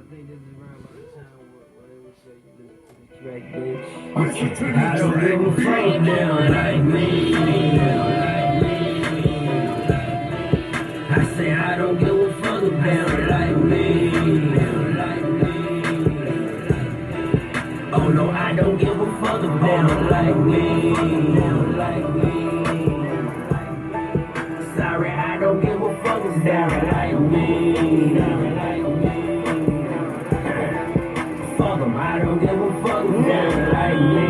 think this is around about the time where they would say you listen to the track, bitch. I don't give a fuck, they don't like me. I say I don't give a fuck if they don't like me. Oh no, I don't give a fuck if they don't like me. Sorry, I don't give a fuck if they don't like me. Fuck 'em, I don't give a fuck if they don't like me.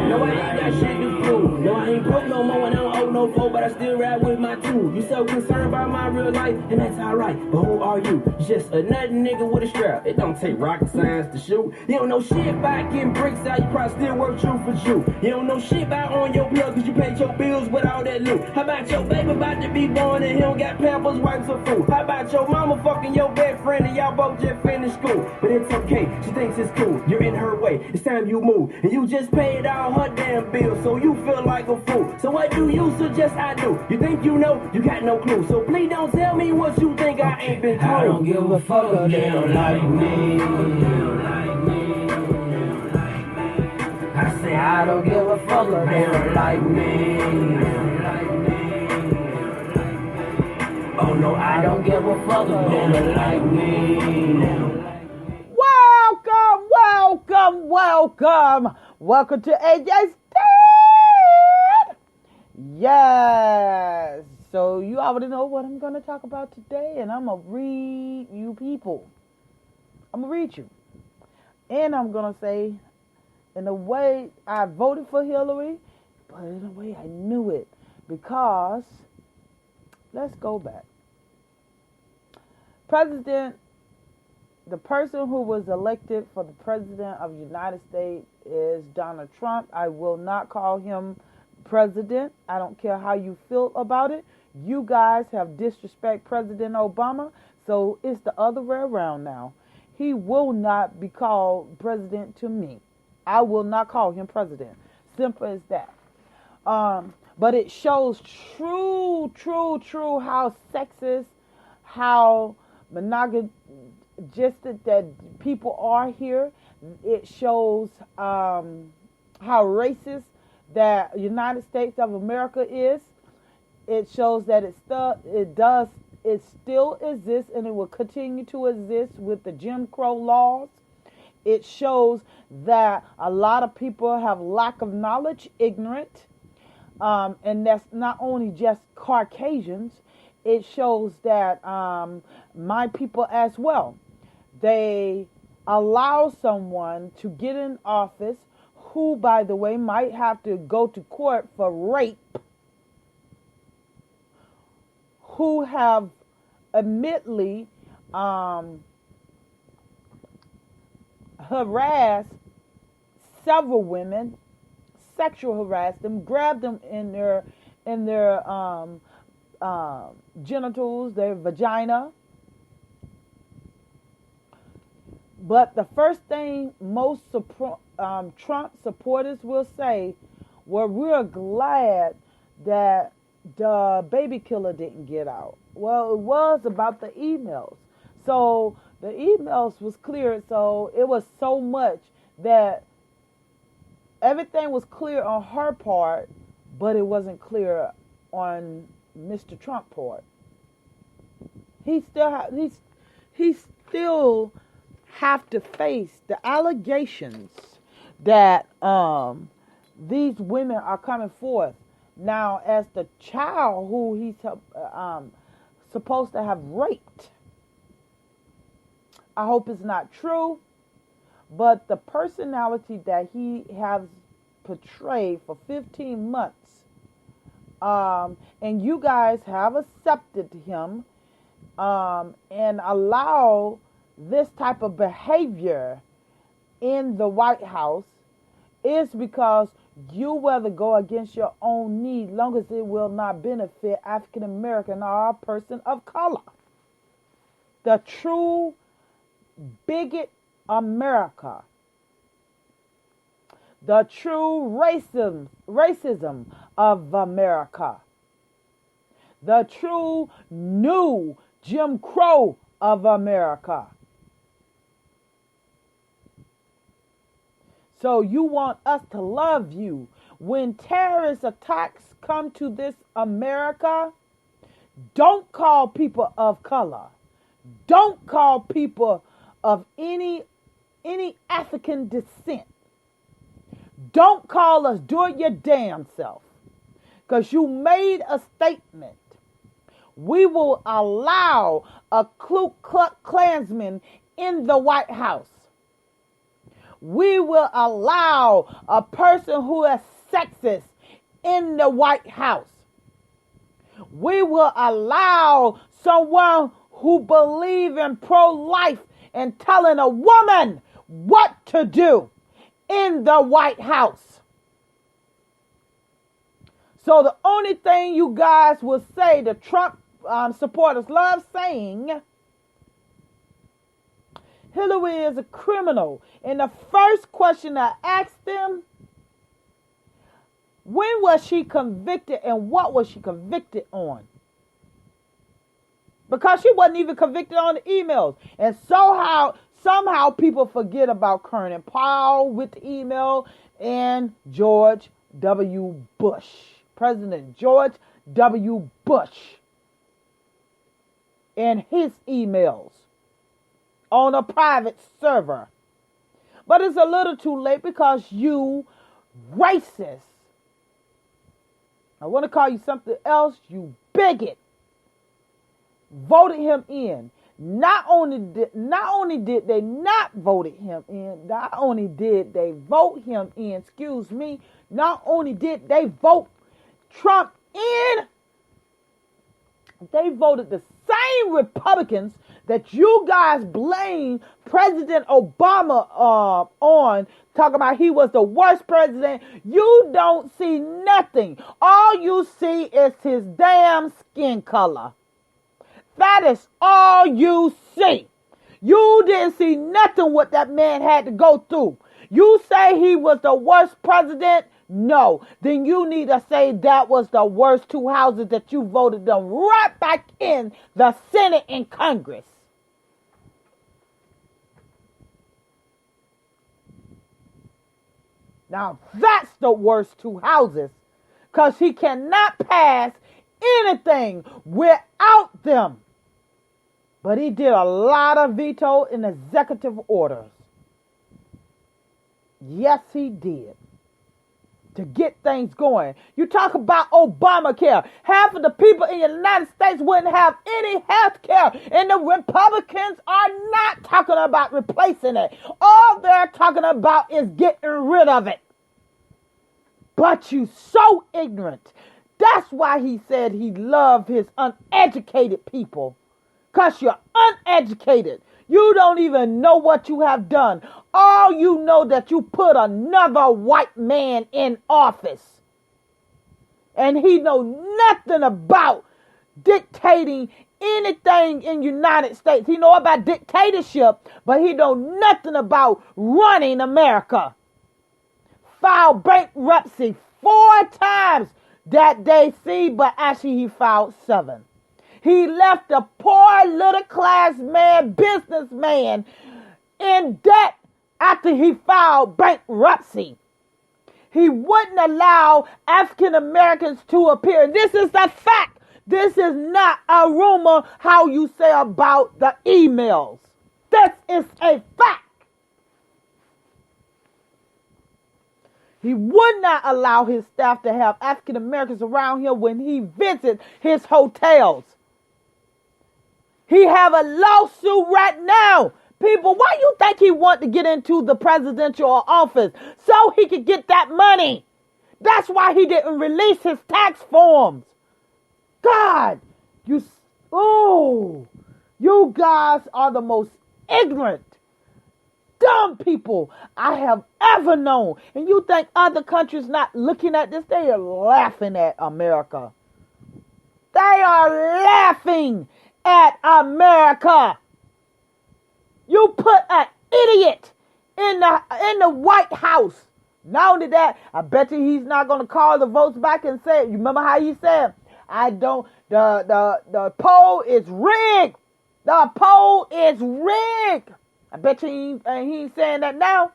No, I ain't got shit to prove. No, I ain't broke no more and I don't owe no foe, but I still ride with my tool. You so concerned about my real life, and that's alright. But who are you? Just another nigga with a strap. It don't take rocket science to shoot. You don't know shit about getting bricks out, you probably still work true for you. You don't know shit about on your bill, cause you paid your bills with all that loot. How about your baby about to be born and he don't got pampers, wipes, or food? How about your mama fucking your best friend and y'all both just finished school? But it's okay, she thinks it's cool. You're in her way, it's time you move. And you just paid all her damn bills, so you feel like a fool. So what do you suggest I do? You think you know? You got no clue. So please don't tell me what you think I ain't been told. I don't give a fuck if they don't like me. I say I don't give a fuck if they don't like me. Oh no, I don't give a fuck if they don't like me. Welcome to AJ's Dad. Yes. So you already know what I'm going to talk about today, and I'm going to read you people. I'm going to read you. And I'm going to say, in a way, I voted for Hillary, but in a way, I knew it. Because, let's go back. The person who was elected for the president of the United States is Donald Trump. I will not call him president. I don't care how you feel about it. You guys have disrespect President Obama, so it's the other way around now. He will not be called president to me. I will not call him president. Simple as that. But it shows true how sexist, how monogamous that people are here. It shows how racist that United States of America is. It shows that it still exists, and it will continue to exist with the Jim Crow laws. It shows that a lot of people have lack of knowledge, ignorant, and that's not only just Caucasians. It shows that my people as well. They allow someone to get in office who, by the way, might have to go to court for rape, who have admittedly harassed several women, sexual harassed them, grabbed them in their genitals, their vagina. But the first thing most Trump supporters will say, well, we're glad that the baby killer didn't get out. Well, it was about the emails. So the emails was clear. So it was so much that everything was clear on her part, but it wasn't clear on Mr. Trump part. He still have to face the allegations that these women are coming forth. Now, as the child who he's supposed to have raped, I hope it's not true, but the personality that he has portrayed for 15 months, and you guys have accepted him and allow this type of behavior in the White House, is because you rather go against your own need, long as it will not benefit African American or a person of color. The true bigot America, the true racism of America, the true new Jim Crow of America. So you want us to love you. When terrorist attacks come to this America, don't call people of color. Don't call people of any African descent. Don't call us. Do it your damn self. Because you made a statement. We will allow a Ku Klux Klansman in the White House. We will allow a person who is sexist in the White House. We will allow someone who believes in pro-life and telling a woman what to do in the White House. So the only thing you guys will say, the Trump supporters love saying, Hillary is a criminal. And the first question I asked them, when was she convicted and what was she convicted on? Because she wasn't even convicted on the emails. And somehow people forget about Colonel Powell with the email and George W. Bush. President George W. Bush and his emails on a private server. But it's a little too late because you racist. I want to call you something else, you bigot. Voted him in. Not only did they not vote him in, not only did they vote him in, not only did they vote Trump in, they voted the same Republicans that you guys blame President Obama on, talking about he was the worst president. You don't see nothing. All you see is his damn skin color. That is all you see. You didn't see nothing what that man had to go through. You say he was the worst president? No. Then you need to say that was the worst two houses that you voted them right back in the Senate and Congress. Now that's the worst two houses, because he cannot pass anything without them. But he did a lot of veto and executive orders. Yes, he did. To get things going. You talk about Obamacare. Half of the people in the United States wouldn't have any health care. And the Republicans are not talking about replacing it. All they're talking about is getting rid of it. But you so ignorant. That's why he said he loved his uneducated people. Because you're uneducated. You don't even know what you have done. All you know that you put another white man in office. And he know nothing about dictating anything in the United States. He know about dictatorship, but he know nothing about running America. Filed bankruptcy 4 times that they see, but actually he filed 7. He left a poor little class man, businessman, in debt after he filed bankruptcy. He wouldn't allow African Americans to appear. This is a fact. This is not a rumor how you say about the emails. This is a fact. He would not allow his staff to have African Americans around here when he visits his hotels. He have a lawsuit right now. People, why you think he want to get into the presidential office? So he could get that money. That's why he didn't release his tax forms. God, you guys are the most ignorant, dumb people I have ever known. And you think other countries not looking at this? They are laughing at America. They are laughing at America. You put an idiot in the White House. Not only that, I bet you he's not going to call the votes back and say, you remember how he said, the poll is rigged. The poll is rigged. I bet you he ain't saying that now.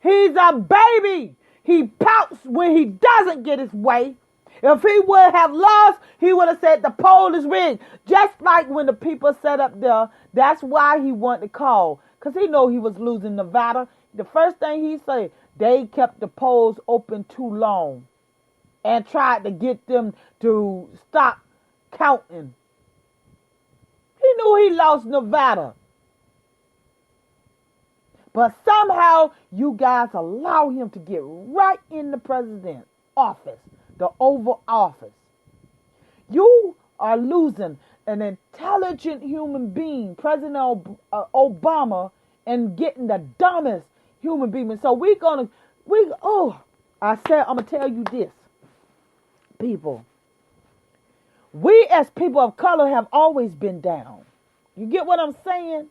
He's a baby. He pouts when he doesn't get his way. If he would have lost, he would have said the poll is rigged. Just like when the people set up there, that's why he wanted to call. Because he know he was losing Nevada. The first thing he said, they kept the polls open too long and tried to get them to stop counting. He knew he lost Nevada. But somehow you guys allow him to get right in the president's office, the Oval Office. You are losing an intelligent human being, President Obama, and getting the dumbest human being. And so I'm going to tell you this, people. We as people of color have always been down. You get what I'm saying?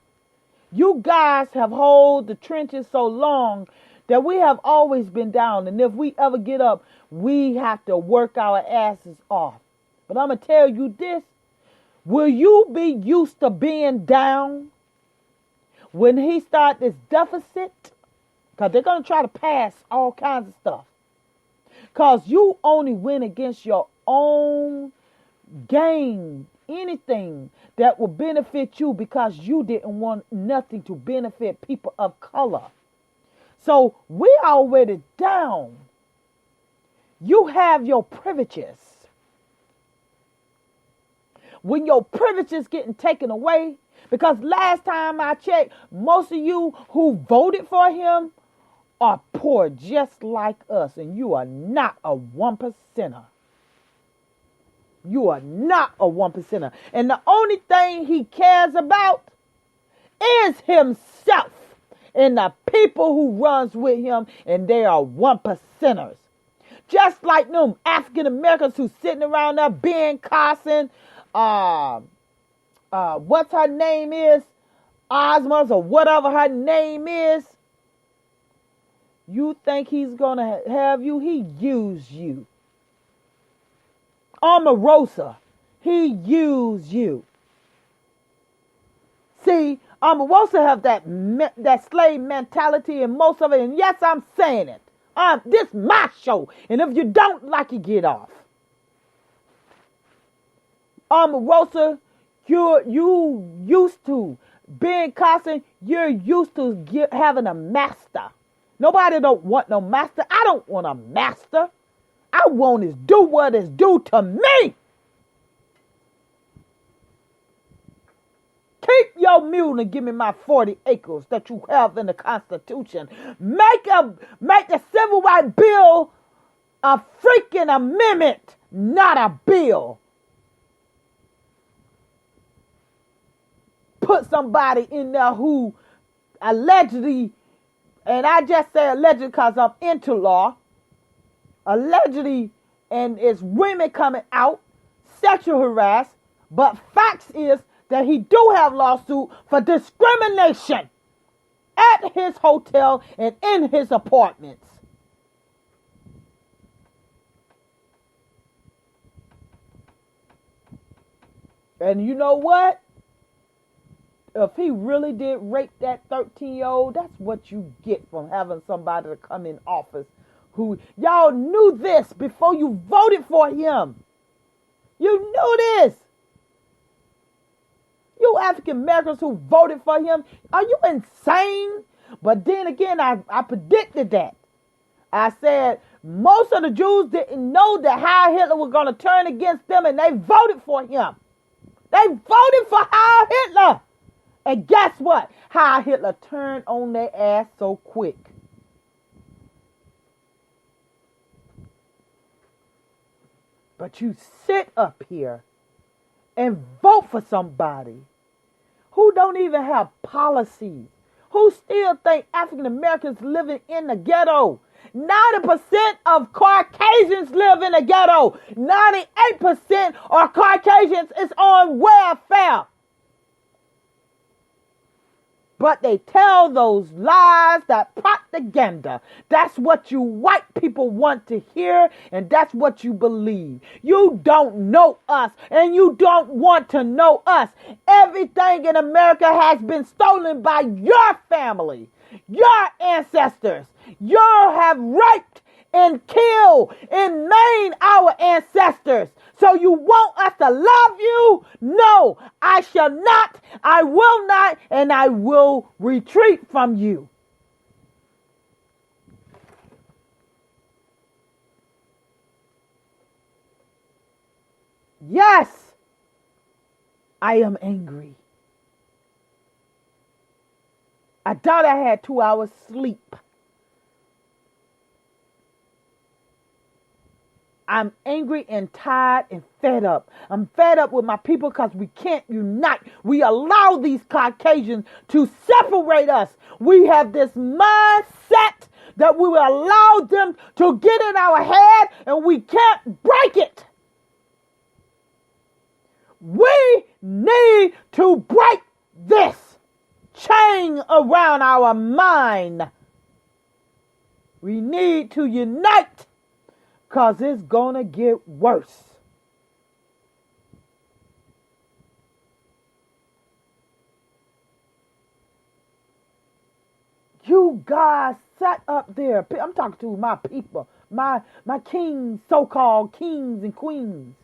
You guys have held the trenches so long that we have always been down. And if we ever get up, we have to work our asses off. But I'm going to tell you this. Will you be used to being down when he start this deficit? Because they're going to try to pass all kinds of stuff. Because you only win against your own game. Anything that will benefit you because you didn't want nothing to benefit people of color. So we're already down. You have your privileges. When your privileges getting taken away, because last time I checked, most of you who voted for him are poor just like us, and you are not a 1%er. You are not a 1%er. And the only thing he cares about is himself and the people who runs with him, and they are 1%ers. Just like them African Americans who sitting around there, Ben Carson, what's her name is, Osmond or whatever her name is. You think he's going to have you? He used you. Omarosa, he used you. See, Omarosa have that slave mentality and most of it. And yes, I'm saying it. This is my show. And if you don't like it, get off. Omarosa, you used to. Ben Carson, you're used to having a master. Nobody don't want no master. I don't want a master. I want is do what is due to me. Keep your mule and give me my 40 acres that you have in the Constitution. Make the Civil Rights Bill a freaking amendment, not a bill. Put somebody in there who allegedly, and I just say allegedly because I'm into law, allegedly, and it's women coming out, sexual harass, but facts is that he do have lawsuit for discrimination at his hotel and in his apartments. And you know what? If he really did rape that 13-year-old, that's what you get from having somebody to come in office who, y'all knew this before you voted for him. You knew this. You African Americans who voted for him, are you insane? But then again, I predicted that. I said most of the Jews didn't know that Heil Hitler was going to turn against them, and they voted for him. They voted for Heil Hitler. And guess what? Heil Hitler turned on their ass so quick. But you sit up here and vote for somebody who don't even have policies, who still think African Americans living in the ghetto. 90% of Caucasians live in the ghetto. 98% of Caucasians is on welfare. But they tell those lies, that propaganda. That's what you white people want to hear, and that's what you believe. You don't know us, and you don't want to know us. Everything in America has been stolen by your family. Your ancestors. You have raped and killed and maimed our ancestors. So you want us to love you? No, I shall not, I will not, and I will retreat from you. Yes, I am angry. I thought I had 2 hours sleep. I'm angry and tired and fed up. I'm fed up with my people because we can't unite. We allow these Caucasians to separate us. We have this mindset that we will allow them to get in our head and we can't break it. We need to break this chain around our mind. We need to unite. Because it's going to get worse. You guys sat up there. I'm talking to my people. My kings, so-called kings and queens.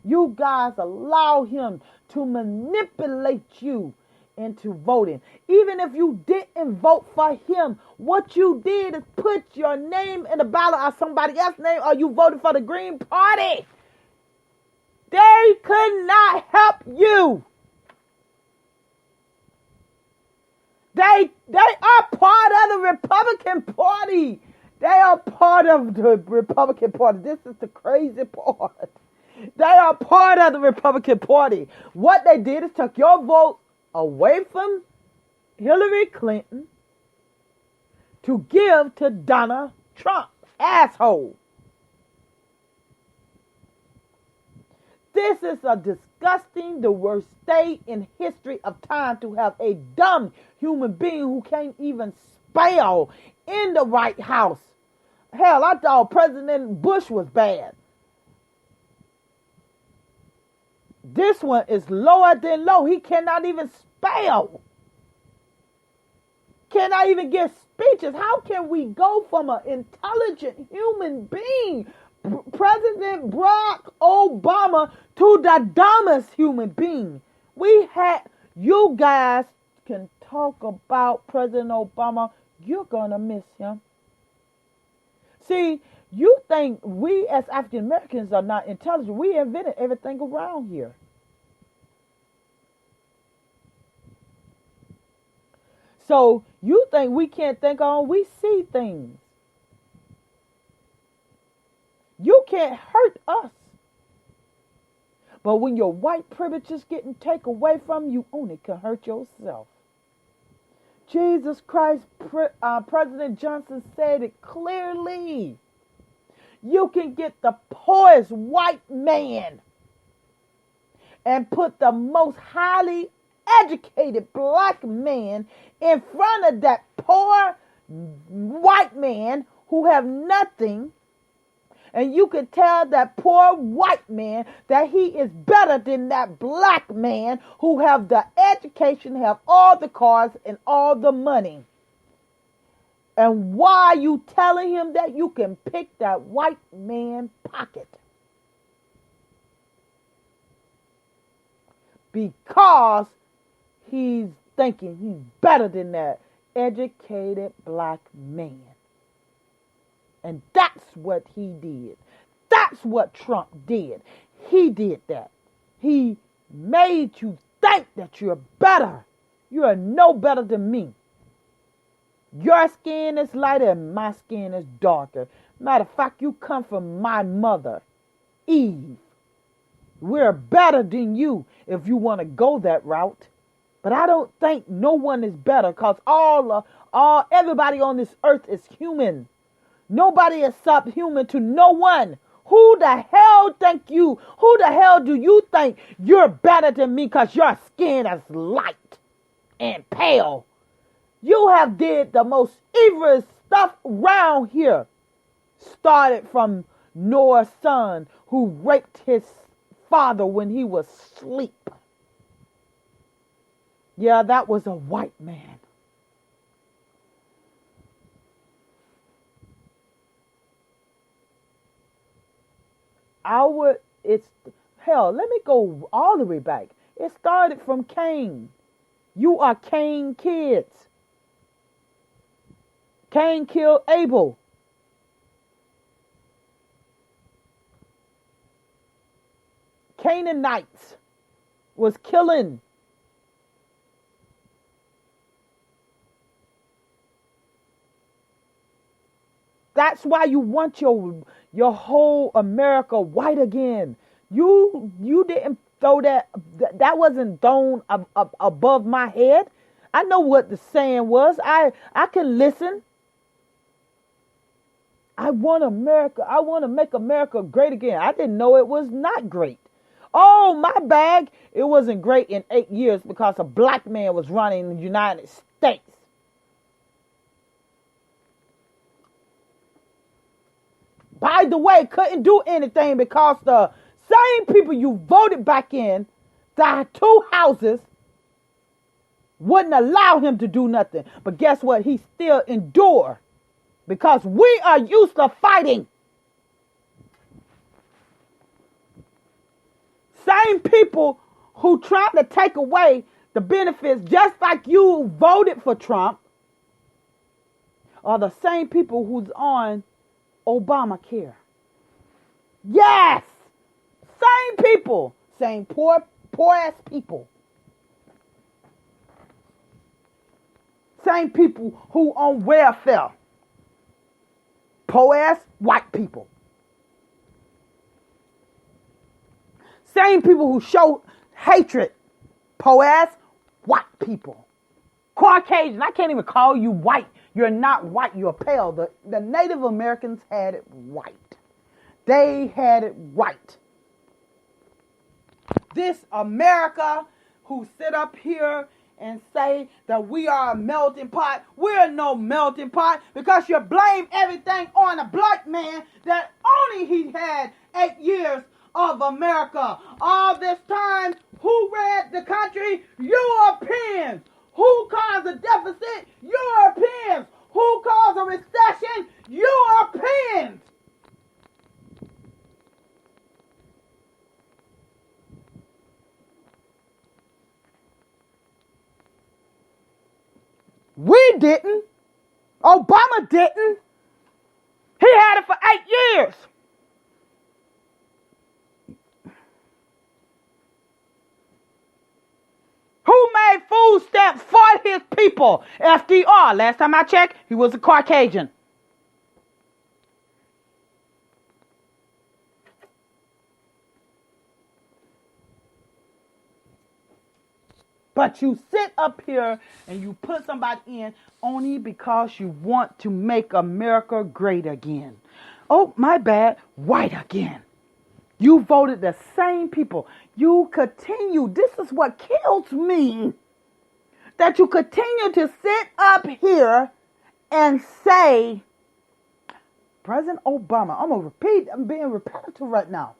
You guys allow him to manipulate you into voting. Even if you didn't vote for him, what you did is put your name in the ballot or somebody else's name, or you voted for the Green Party. They could not help you. They are part of the Republican Party. They are part of the Republican Party. This is the crazy part. They are part of the Republican Party. What they did is took your vote away from Hillary Clinton to give to Donald Trump. Asshole. This is a disgusting, the worst state in history of time to have a dumb human being who can't even spell in the White House. Hell, I thought President Bush was bad. This one is lower than low. He cannot even spell. Cannot even get speeches. How can we go from an intelligent human being, President Barack Obama, to the dumbest human being? You guys can talk about President Obama. You're going to miss him. See, you think we as African Americans are not intelligent. We invented everything around here. So you think we can't think on, we see things. You can't hurt us. But when your white privilege is getting taken away from you, only can hurt yourself. Jesus Christ, President Johnson said it clearly. You can get the poorest white man and put the most highly educated black man in front of that poor white man who have nothing, and you can tell that poor white man that he is better than that black man who have the education, have all the cars and all the money. And why are you telling him that? You can pick that white man pocket? Because he's thinking he's better than that educated black man. And that's what he did. That's what Trump did. He did that. He made you think that you're better. You are no better than me. Your skin is lighter and my skin is darker. Matter of fact, you come from my mother, Eve. We're better than you if you want to go that route. But I don't think no one is better, because everybody on this earth is human. Nobody is subhuman to no one. Who the hell do you think you're better than me because your skin is light and pale? You have did the most evil stuff around here. Started from Noah's son who raped his father when he was asleep. Yeah, that was a white man. It's hell. Let me go all the way back. It started from Cain. You are Cain kids. Cain killed Abel. Canaanites was killing. That's why you want your whole America white again. You didn't throw that wasn't thrown above my head. I know what the saying was. I can listen. I want America. I want to make America great again. I didn't know it was not great. Oh, my bag. It wasn't great in 8 years because a black man was running the United States. By the way, couldn't do anything because the same people you voted back in, the 2 houses, wouldn't allow him to do nothing. But guess what? He still endured because we are used to fighting. Same people who try to take away the benefits just like you voted for Trump are the same people who's on Obamacare. Yes! Same people. Same poor ass people. Same people who on welfare. Poor ass white people. Same people who show hatred. Poor ass white people. Caucasian. I can't even call you white. You're not white. You're pale. The Native Americans had it right. They had it right. This America who sit up here and say that we are a melting pot. We're no melting pot because you blame everything on a black man that only he had 8 years of America. All this time, who ran the country? Europeans. Who caused a deficit? Europeans. Who caused a recession? Europeans. We didn't. Obama didn't. He had it for 8 years. Who made food stamps for his people? FDR. Last time I checked, he was a Caucasian. But you sit up here and you put somebody in only because you want to make America great again. Oh, my bad, white again. You voted the same people. You continue. This is what kills me. That you continue to sit up here and say, President Obama, I'm going to repeat, I'm being repetitive right now.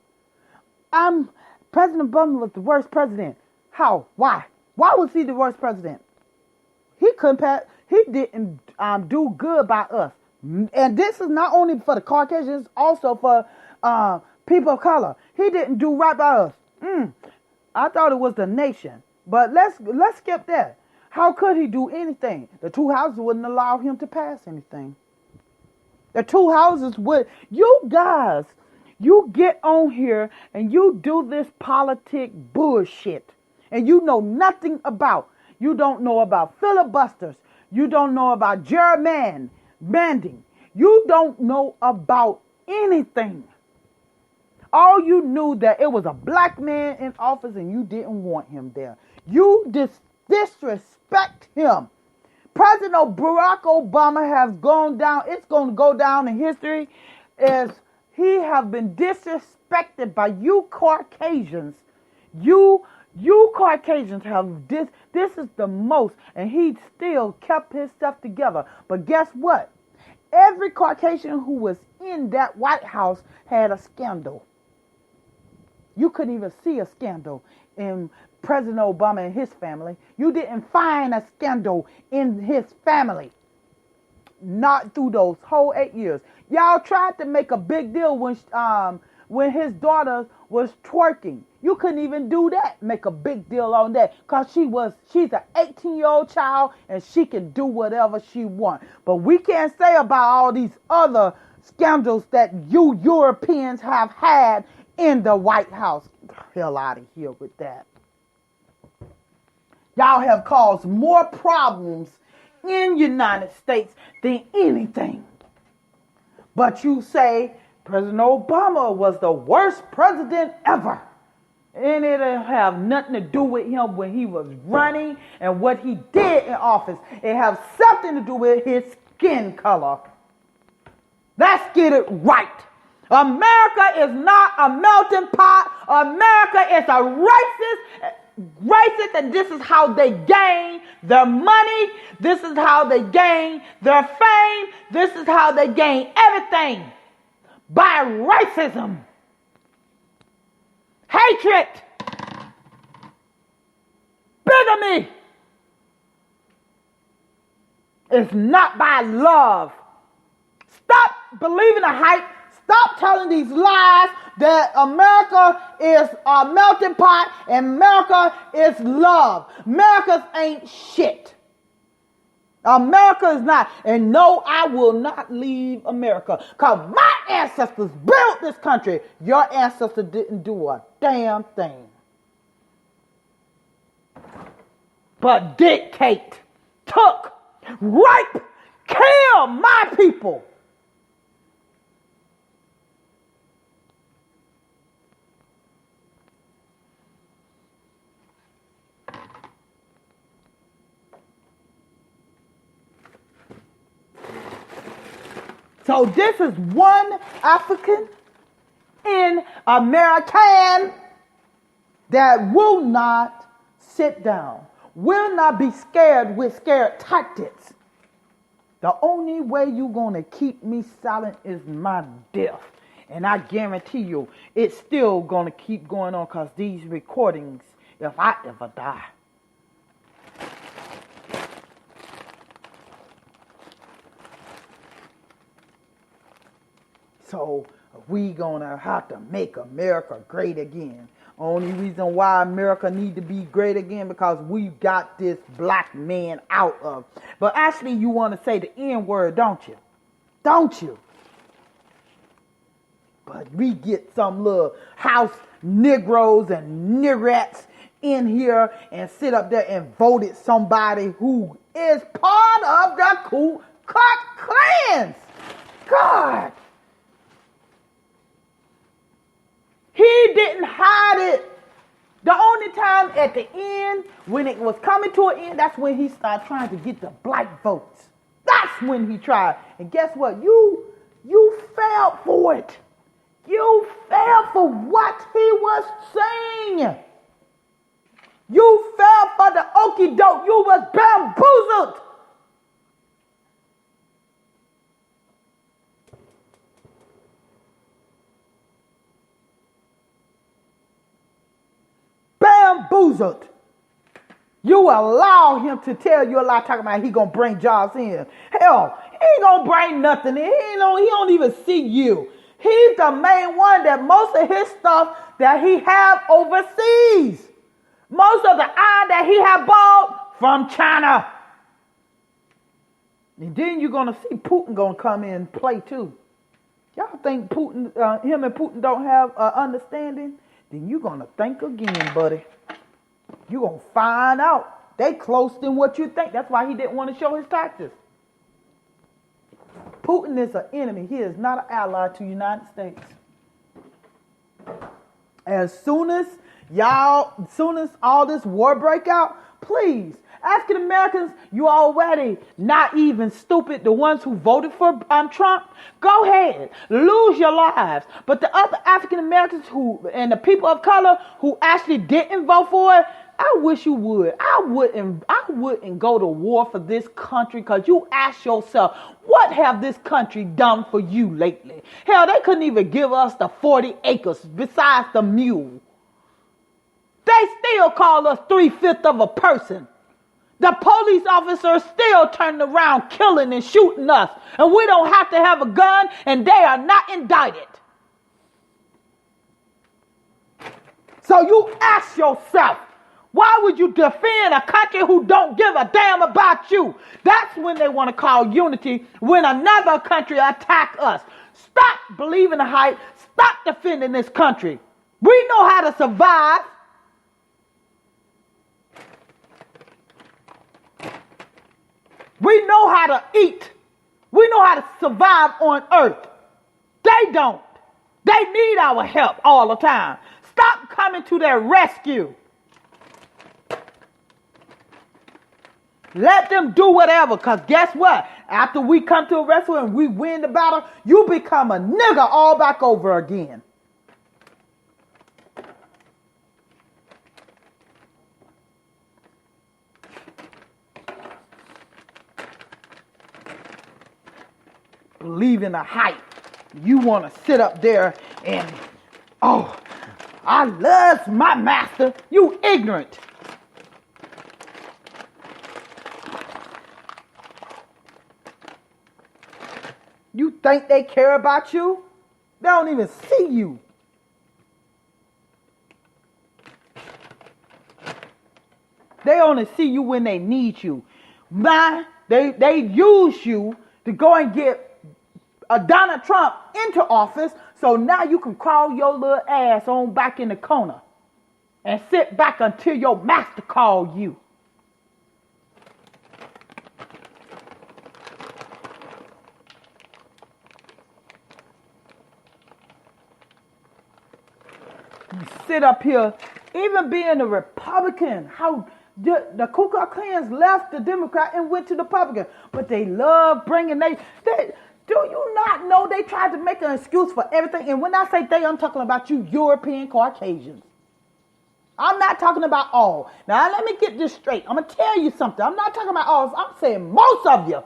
President Obama was the worst president. How? Why? Why was he the worst president? He didn't do good by us. And this is not only for the Caucasians, also for people of color. He didn't do right by us. I thought it was the nation. But let's skip that. How could he do anything? The 2 houses wouldn't allow him to pass anything. The 2 houses would. You guys, you get on here and you do this politic bullshit. And you know nothing about. You don't know about filibusters. You don't know about gerrymandering. You don't know about anything. All you knew that it was a black man in office and you didn't want him there. You disrespect him. President Barack Obama has gone down. It's going to go down in history as he have been disrespected by you Caucasians. You Caucasians have this is the most, and he still kept his stuff together. But guess what? Every Caucasian who was in that White House had a scandal. You couldn't even see a scandal in President Obama and his family. You didn't find a scandal in his family. Not through those whole 8 years. Y'all tried to make a big deal when when his daughter was twerking. You couldn't even do that, make a big deal on that, because she's an 18-year-old child and she can do whatever she wants. But we can't say about all these other scandals that you Europeans have had in the White House. Get the hell out of here with that. Y'all have caused more problems in United States than anything. But you say President Obama was the worst president ever. And it'll have nothing to do with him when he was running and what he did in office. It has something to do with his skin color. Let's get it right. America is not a melting pot. America is a racist, and this is how they gain their money. This is how they gain their fame. This is how they gain everything. By racism. Hatred. Bigamy. It's not by love. Stop believing the hype. Stop telling these lies that America is a melting pot and America is love. America ain't shit. America is not. And no, I will not leave America. Because my ancestors built this country. Your ancestors didn't do a damn thing. But dictate, took, rape, kill my people. So this is one African in American that will not sit down, will not be scared with scared tactics. The only way you're going to keep me silent is my death. And I guarantee you, it's still going to keep going on because these recordings, if I ever die. So we gonna have to make America great again. Only reason why America need to be great again because we got this black man out of. But actually you want to say the N word, don't you? Don't you? But we get some little house Negroes and niggerettes in here and sit up there and voted somebody who is part of the Ku Klux Klan. God. He didn't hide it. The only time at the end, when it was coming to an end, that's when he started trying to get the black votes. That's when he tried. And guess what? You fell for it. You fell for what he was saying. You fell for the okie doke. You was bamboozled. Bamboozled. You allow him to tell you a lie talking about he gonna bring jobs in. Hell, he ain't gonna bring nothing in. He don't even see you. He's the main one that most of his stuff that he have overseas. Most of the iron that he have bought from China. And then you're gonna see Putin gonna come in and play too. Y'all think Putin, him and Putin don't have understanding? Then you're going to think again, buddy. You're going to find out. They close than what you think. That's why he didn't want to show his taxes. Putin is an enemy. He is not an ally to the United States. As soon as all this war break out, please, African Americans, you already not even stupid. The ones who voted for Trump, go ahead, lose your lives. But the other African Americans and the people of color who actually didn't vote for it, I wish you would. I wouldn't go to war for this country because you ask yourself, what have this country done for you lately? Hell, they couldn't even give us the 40 acres besides the mule. They still call us 3/5 of a person. The police officers still turn around killing and shooting us. And we don't have to have a gun and they are not indicted. So you ask yourself, why would you defend a country who don't give a damn about you? That's when they want to call unity, when another country attack us. Stop believing the hype. Stop defending this country. We know how to survive. We know how to eat. We know how to survive on earth. They don't. They need our help all the time. Stop coming to their rescue. Let them do whatever, because guess what? After we come to a rescue and we win the battle, you become a nigger all back over again. Believe in the hype. You want to sit up there and, oh, I love my master. You ignorant. You think they care about you? They don't even see you. They only see you when they need you. They use you to go and get Donald Trump into office, so now you can crawl your little ass on back in the corner and sit back until your master calls you. You sit up here, even being a Republican, how the Ku Klux Klans left the Democrat and went to the Republican, but they love bringing do you not know they tried to make an excuse for everything? And when I say they, I'm talking about you European Caucasians. I'm not talking about all. Now, let me get this straight. I'm going to tell you something. I'm not talking about all. I'm saying most of you.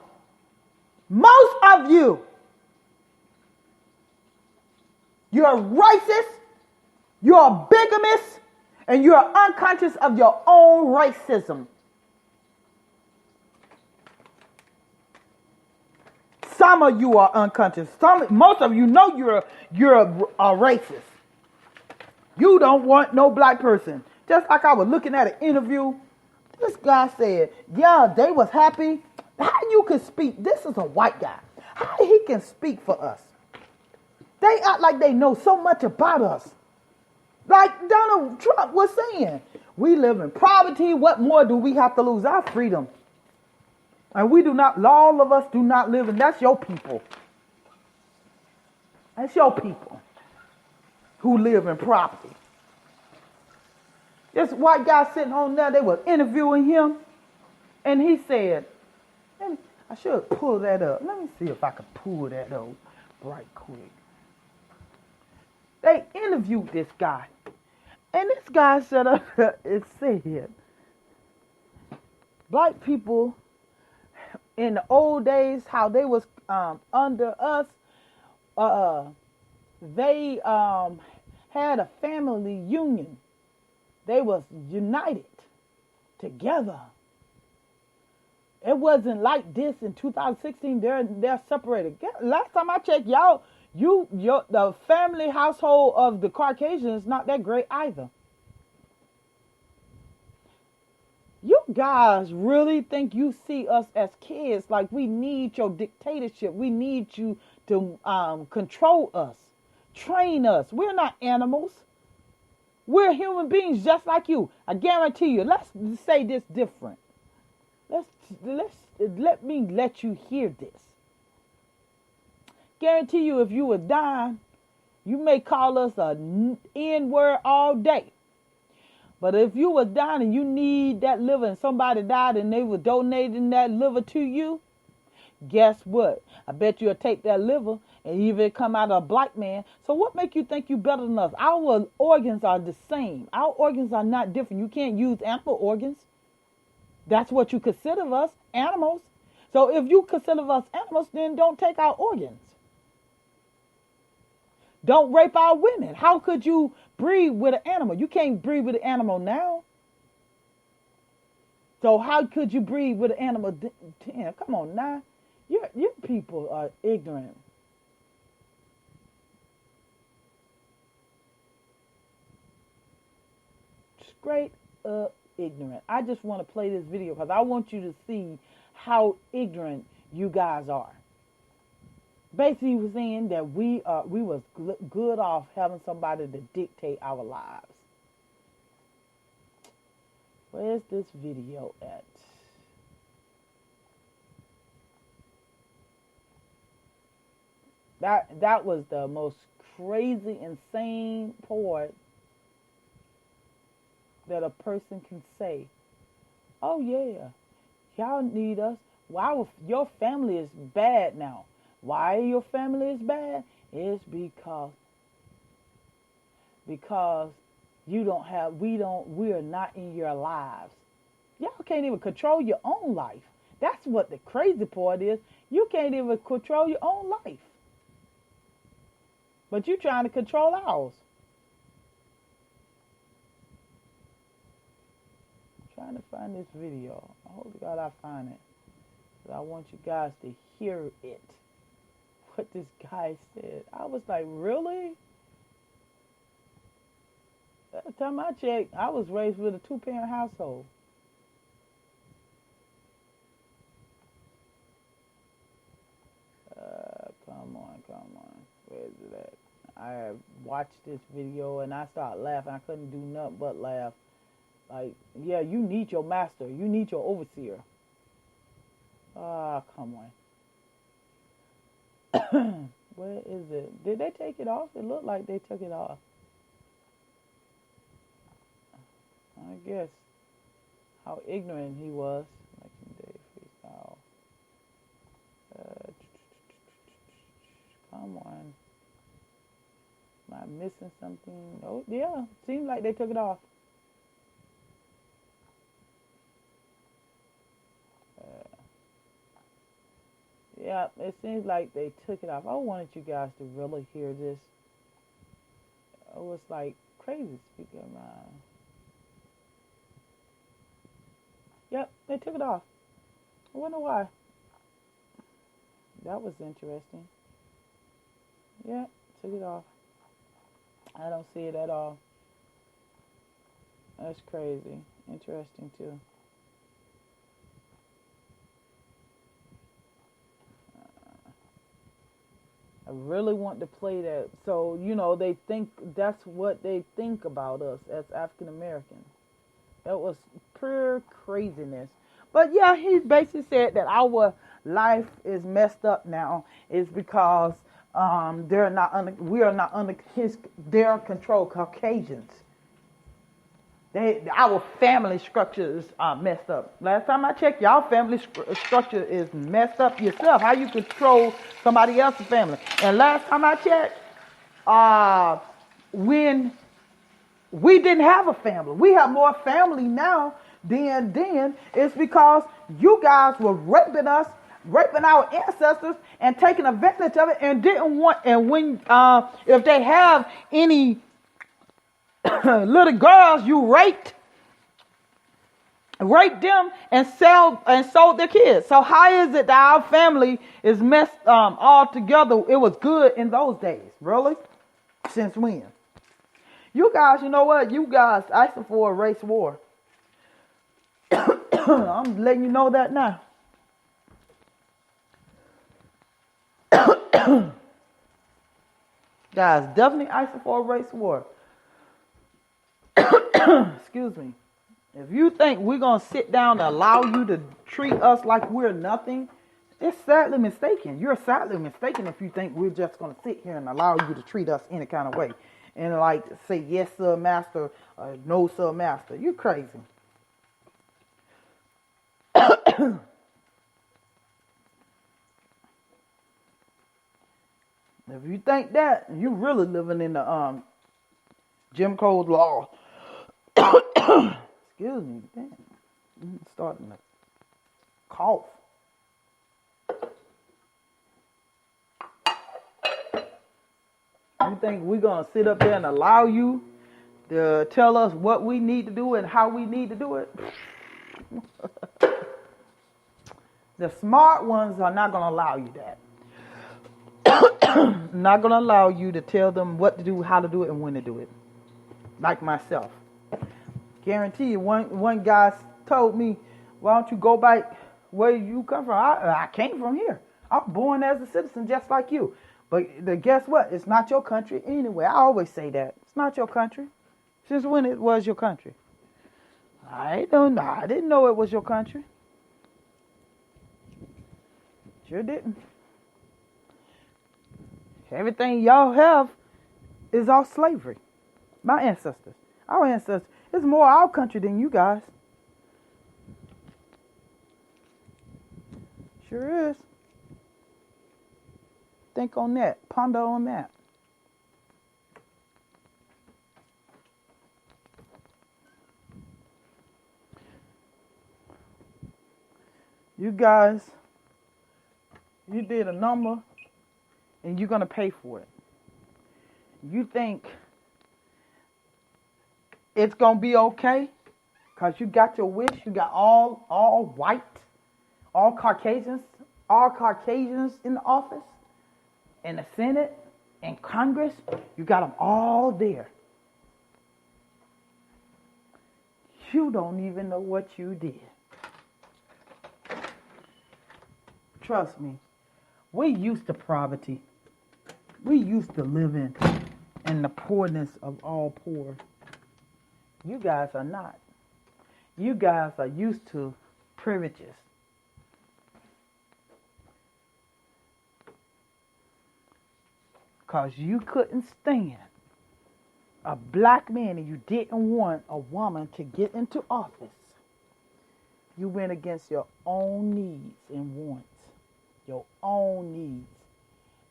Most of you. You're racist. You're bigamist. And you're unconscious of your own racism. Some of you are unconscious. Most of you know you're a racist. You don't want no black person. Just like I was looking at an interview, this guy said, yeah, they was happy. How you can speak? This is a white guy. How he can speak for us? They act like they know so much about us. Like Donald Trump was saying, we live in poverty. What more do we have to lose? Our freedom. And we do not, all of us do not live in, that's your people. That's your people who live in poverty. This white guy sitting on there, they were interviewing him, and he said, I should pull that up. Let me see if I can pull that up right quick. They interviewed this guy, and this guy said, it said, black people in the old days, how they was under us, they had a family union. They was united together. It wasn't like this in 2016. They're separated. Last time I checked, the family household of the Caucasians is not that great either. You guys really think you see us as kids like we need your dictatorship. We need you to control us, train us. We're not animals. We're human beings just like you. I guarantee you. Let's say this different. Let me let you hear this. Guarantee you, if you were dying, you may call us a N-word all day. But if you were dying and you need that liver and somebody died and they were donating that liver to you, guess what? I bet you'll take that liver and even come out of a black man. So what make you think you better than us? Our organs are the same. Our organs are not different. You can't use animal organs. That's what you consider us, animals. So if you consider us animals, then don't take our organs. Don't rape our women. How could you breed with an animal? You can't breed with an animal now. So how could you breed with an animal? Come on now. Your people are ignorant. straight up ignorant. I just want to play this video because I want you to see how ignorant you guys are. Basically, he was saying that we was good off having somebody to dictate our lives. Where's this video at? That was the most crazy, insane part that a person can say. Oh yeah, y'all need us. Why your family is bad now? Why your family is bad? It's because we are not in your lives. Y'all can't even control your own life. That's what the crazy part is. You can't even control your own life. But you trying to control ours. I'm trying to find this video. I hope to God I find it. But I want you guys to hear it. What this guy said. I was like, really? At the time I checked, I was raised with a 2-parent household. Come on. Where is it at? I have watched this video and I started laughing. I couldn't do nothing but laugh. Like, yeah, you need your master. You need your overseer. Come on. Where is it? Did they take it off? It looked like they took it off. I guess how ignorant he was. Legendary freestyle. Come on. Am I missing something? Oh, yeah. Seems like they took it off. Yeah, it seems like they took it off. I wanted you guys to really hear this. It was like crazy speaking of mine. Yep, they took it off. I wonder why. That was interesting. Yeah, took it off. I don't see it at all. That's crazy. Interesting too. I really want to play that. So, you know, they think that's what they think about us as African Americans. That was pure craziness. But yeah, he basically said that our life is messed up now is because we are not under their control. Caucasians. Our family structure is messed up. Last time I checked, y'all family structure is messed up yourself. How you control somebody else's family? And last time I checked, when we didn't have a family, we have more family now than then. It's because you guys were raping us, raping our ancestors, and taking advantage of it, and didn't want. And when if they have any little girls, you raped them and sold their kids. So how is it that our family is messed all together? It was good in those days, really? Since when? You guys, you know what? You guys asking for a race war. I'm letting you know that now. Guys, definitely asking for a race war. Excuse me. If you think we're going to sit down and allow you to treat us like we're nothing, it's sadly mistaken. You're sadly mistaken if you think we're just going to sit here and allow you to treat us any kind of way. And like say, yes, sir, master, no, sir, master. You're crazy. If you think that, you're really living in the Jim Crow law. Excuse me. Damn. I'm starting to cough. You think we're going to sit up there and allow you to tell us what we need to do and how we need to do it? The smart ones are not going to allow you that. Not going to allow you to tell them what to do, how to do it, and when to do it. Like myself. Guarantee you, one guy told me, "Why don't you go back where you come from?" I came from here. I'm born as a citizen just like you. But guess what? It's not your country anyway. I always say that. It's not your country. Since when it was your country? I don't know. I didn't know it was your country. Sure didn't. Everything y'all have is all slavery. My ancestors. Our ancestors. It's more our country than you guys. Sure is. Think on that. Ponder on that. You guys, you did a number and you're going to pay for it. You think it's going to be okay because you got your wish. You got all white, all Caucasians in the office, in the Senate, in Congress. You got them all there. You don't even know what you did. Trust me, we used to poverty. We used to living in the poorness of all poor. You guys are not. You guys are used to privileges. Because you couldn't stand a black man and you didn't want a woman to get into office. You went against your own needs and wants. Your own needs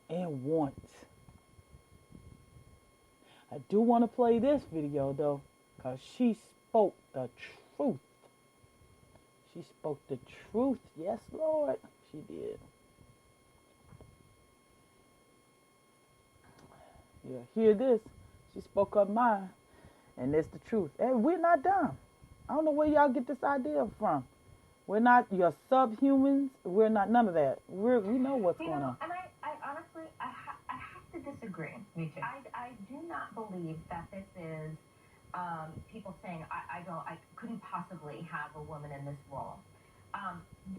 and wants. I do want to play this video though, because she spoke the truth. She spoke the truth. Yes, Lord, she did. Yeah, hear this. She spoke her mind, and it's the truth. Hey, we're not dumb. I don't know where y'all get this idea from. We're not your subhumans. We're not none of that. We know what's going on. And I honestly, I have to disagree. Me too. I do not believe that this is people saying I couldn't possibly have a woman in this role.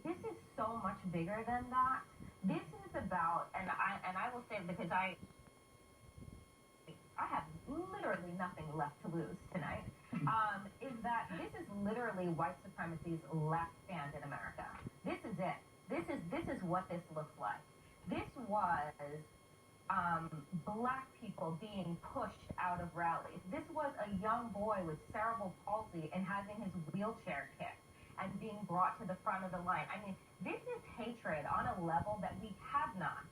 This is so much bigger than that. This is about, and I will say, because I have literally nothing left to lose tonight. Is that this is literally white supremacy's last stand in America. This is it. This is what this looks like. This was black people being pushed out of rallies. This was a young boy with cerebral palsy and having his wheelchair kicked and being brought to the front of the line. I mean, this is hatred on a level that we have not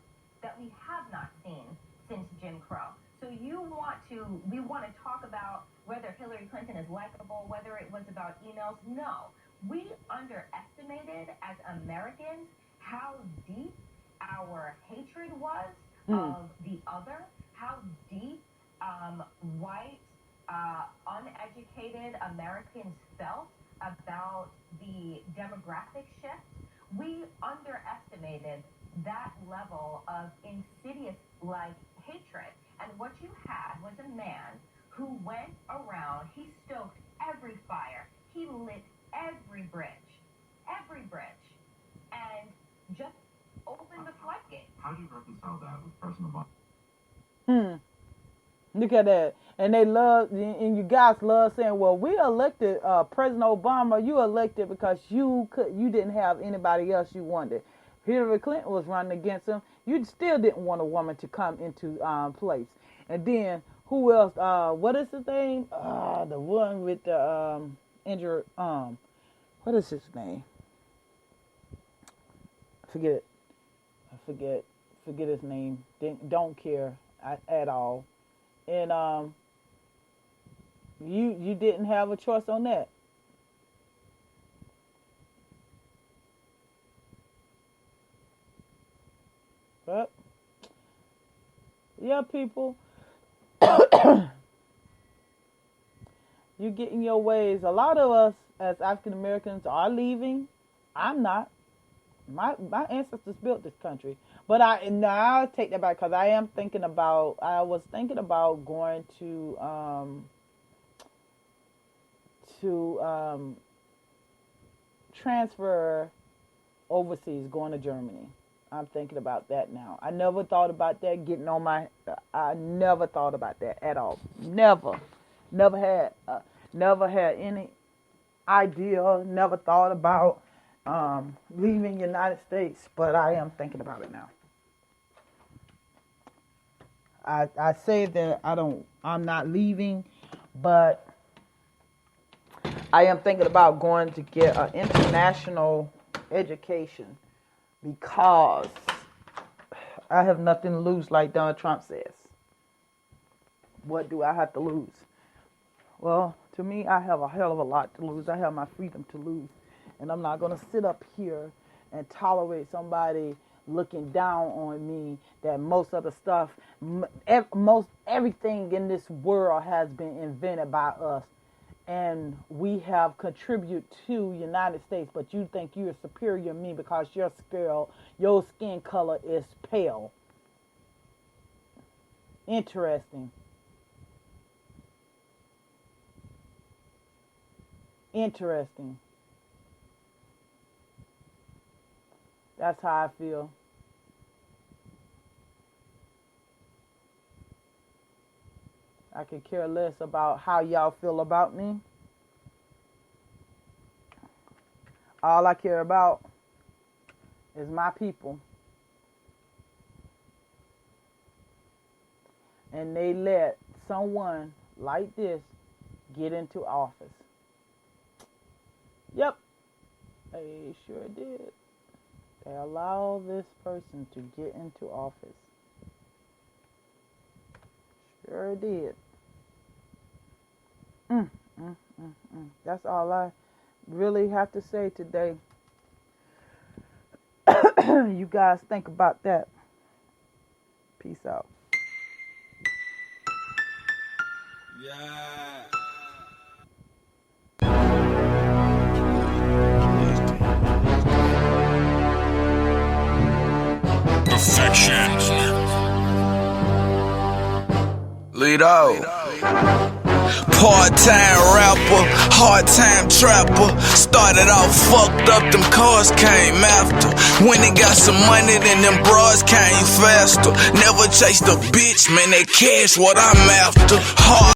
seen since Jim Crow. So we want to talk about whether Hillary Clinton is likable, whether it was about emails. No, we underestimated as Americans how deep our hatred was of the other, how deep white, uneducated Americans felt about the demographic shift. We underestimated that level of insidious hatred. And what you had was a man who went around, he stoked every fire, he lit every bridge, and just opened the floodgates. How do you reconcile that with President Obama? Look at that. And they love, and you guys love saying, well, we elected President Obama, you elected because you didn't have anybody else you wanted. Hillary Clinton was running against him. You still didn't want a woman to come into place. And then who else? What is his name? The one with the injured arm. What is his name? Forget it. I forget his name. Don't care at all. And you didn't have a choice on that. But yeah, people, you get in your ways. A lot of us as African Americans are leaving. I'm not. My ancestors built this country, but I'll take that back because I was thinking about going to transfer overseas, going to Germany. I'm thinking about that now. I never thought about that getting on my. I never thought about that at all. Never had any idea. Never thought about leaving the United States, but I am thinking about it now. I say that I'm not leaving, but I am thinking about going to get an international education because I have nothing to lose, like Donald Trump says. What do I have to lose? Well, to me, I have a hell of a lot to lose. I have my freedom to lose. And I'm not going to sit up here and tolerate somebody looking down on me that most of the stuff, most everything in this world has been invented by us. And we have contributed to the United States, but you think you're superior to me because your skin color is pale. Interesting. That's how I feel. I could care less about how y'all feel about me. All I care about is my people. And they let someone like this get into office. Yep, they sure did. They allow this person to get into office. Sure did. That's all I really have to say today. You guys think about that. Peace out. Yeah. Perfection. Lead out. Part-time rapper, hard-time trapper. Started off fucked up, them cars came after. When he got some money, then them bras came faster. Never chased a bitch, man, that cash what I'm after. Hard